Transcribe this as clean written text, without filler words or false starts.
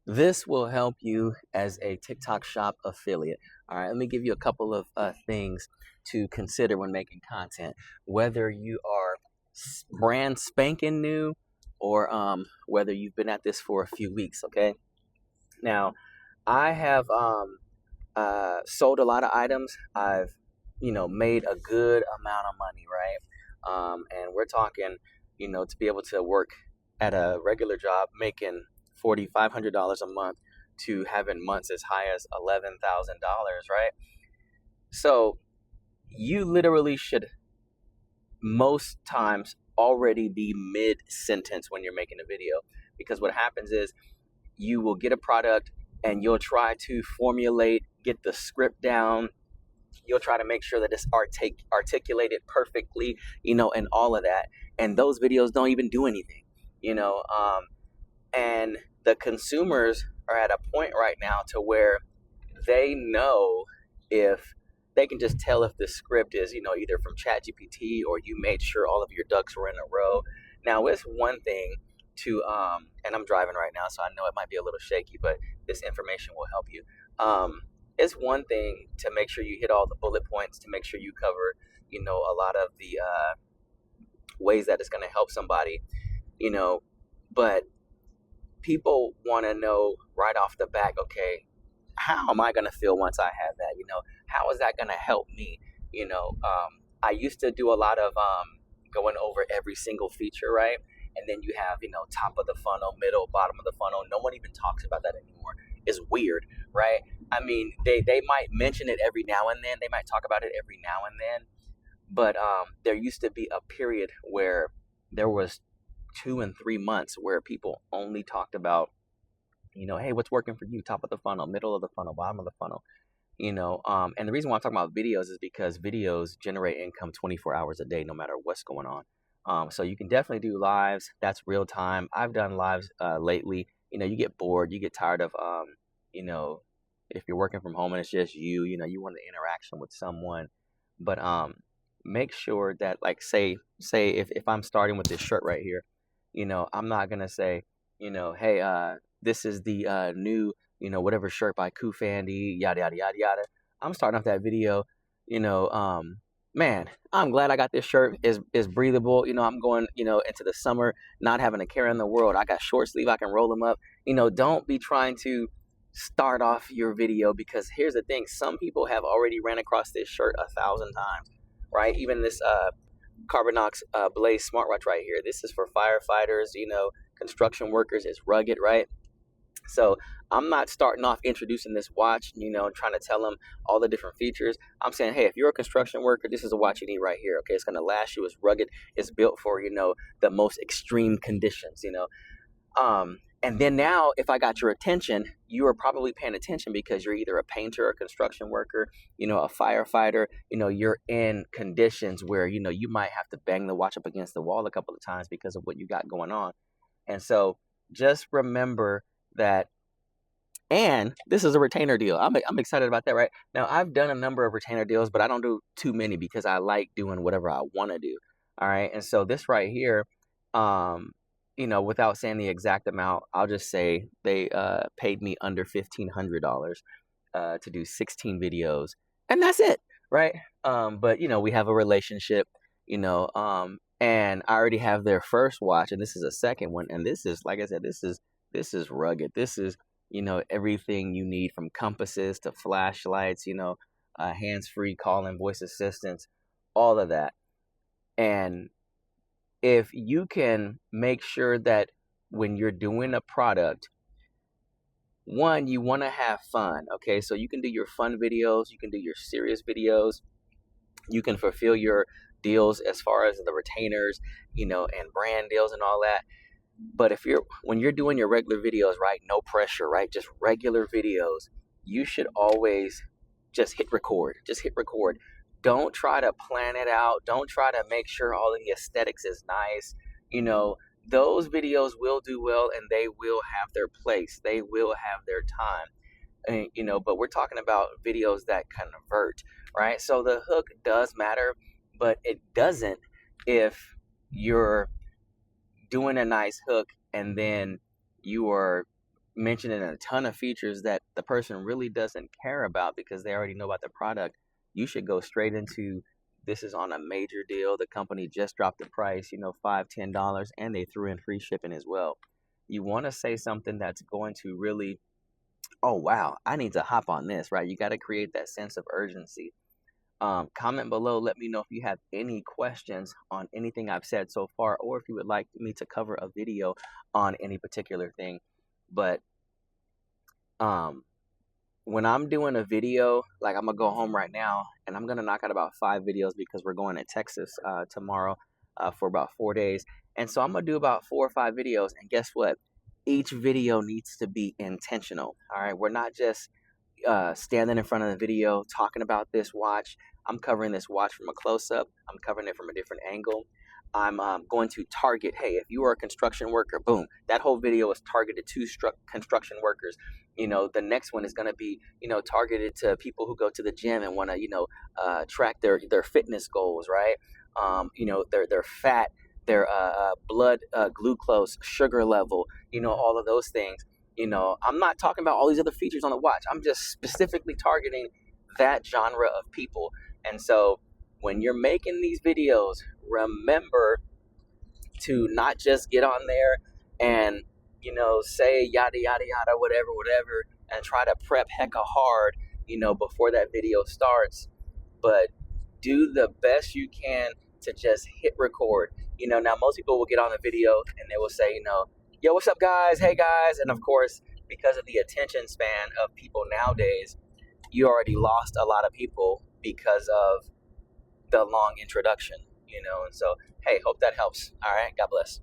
This will help you as a TikTok shop affiliate. All right, let me give you a couple of things to consider when making content, whether you are brand spanking new or whether you've been at this for a few weeks. Okay, now I have sold a lot of items. I've made a good amount of money, right? And we're talking, to be able to work at a regular job making $4,500 a month to having months as high as $11,000, right? So you literally should most times already be mid sentence when you're making a video, because what happens is you will get a product and you'll try to formulate, get the script down. You'll try to make sure that it's articulated perfectly, and all of that. And those videos don't even do anything, you know. And the consumers are at a point right now to where they know, if they can just tell if the script is, either from ChatGPT or you made sure all of your ducks were in a row. Now, it's one thing to, and I'm driving right now, so I know it might be a little shaky, but this information will help you. It's one thing to make sure you hit all the bullet points, to make sure you cover, a lot of the ways that it's going to help somebody, but people want to know right off the back, okay, how am I going to feel once I have that? How is that going to help me? I used to do a lot of going over every single feature, right? And then you have, top of the funnel, middle, bottom of the funnel. No one even talks about that anymore. It's weird, right? I mean, they might mention it every now and then. They might talk about it every now and then. But there used to be a period where there was 2 and 3 months where people only talked about, hey, what's working for you? Top of the funnel, middle of the funnel, bottom of the funnel. And the reason why I'm talking about videos is because videos generate income 24 hours a day, no matter what's going on. So you can definitely do lives. That's real time. I've done lives lately. You get bored, you get tired of, if you're working from home and it's just you want the interaction with someone. But make sure that, like, say if I'm starting with this shirt right here, I'm not gonna say, hey, this is the new, whatever shirt by Kufandi, yada yada yada yada. I'm starting off that video, man, I'm glad I got this shirt. Is breathable. I'm going, into the summer, not having a care in the world. I got short sleeve, I can roll them up. Don't be trying to start off your video, because here's the thing: some people have already ran across this shirt 1,000 times, right? Even this Carbonox Blaze smartwatch right here. This is for firefighters, construction workers. It's rugged, right? So I'm not starting off introducing this watch, trying to tell them all the different features. I'm saying, hey, if you're a construction worker, this is a watch you need right here. Okay, it's going to last you. It's rugged. It's built for, the most extreme conditions, and then now, if I got your attention, you are probably paying attention because you're either a painter, a construction worker, a firefighter. You're in conditions where, you might have to bang the watch up against the wall a couple of times because of what you got going on. And so just remember that. And this is a retainer deal. I'm excited about that, right? Now, I've done a number of retainer deals, but I don't do too many because I like doing whatever I want to do. All right. And so this right here, without saying the exact amount, I'll just say they paid me under $1,500 to do 16 videos, and that's it, right? But we have a relationship, and I already have their first watch, and this is a second one, and this is, like I said, this is rugged. This is everything you need, from compasses to flashlights, hands-free calling, voice assistants, all of that. And if you can make sure that when you're doing a product, one, you want to have fun, okay? So you can do your fun videos, you can do your serious videos, you can fulfill your deals as far as the retainers, and brand deals and all that. But when you're doing your regular videos, right, no pressure, right, just regular videos, you should always just hit record. Just hit record. Don't try to plan it out. Don't try to make sure all of the aesthetics is nice. Those videos will do well, and they will have their place. They will have their time. But we're talking about videos that convert, right? So the hook does matter, but it doesn't if you're doing a nice hook and then you are mentioning a ton of features that the person really doesn't care about because they already know about the product, you should go straight into this is on a major deal. The company just dropped the price, $5, $10, and they threw in free shipping as well. You want to say something that's going to really, oh, wow, I need to hop on this, right? You got to create that sense of urgency. Comment below. Let me know if you have any questions on anything I've said so far, or if you would like me to cover a video on any particular thing. But when I'm doing a video, like I'm gonna go home right now and I'm gonna knock out about 5 videos because we're going to Texas tomorrow for about 4 days. And so I'm gonna do about 4 or 5 videos. And guess what? Each video needs to be intentional. All right, we're not just standing in front of the video talking about this watch. I'm covering this watch from a close-up. I'm covering it from a different angle. I'm going to target, hey, if you are a construction worker, boom, that whole video is targeted to construction workers. The next one is going to be, targeted to people who go to the gym and want to, track their fitness goals, right? Their fat, their blood glucose, sugar level, all of those things. I'm not talking about all these other features on the watch. I'm just specifically targeting that genre of people. And so when you're making these videos, remember to not just get on there and, say yada, yada, yada, whatever, and try to prep hecka hard, before that video starts. But do the best you can to just hit record. Now most people will get on the video and they will say, yo, what's up, guys? Hey, guys. And of course, because of the attention span of people nowadays, you already lost a lot of people because of the long introduction, and so, hey, hope that helps. All right. God bless.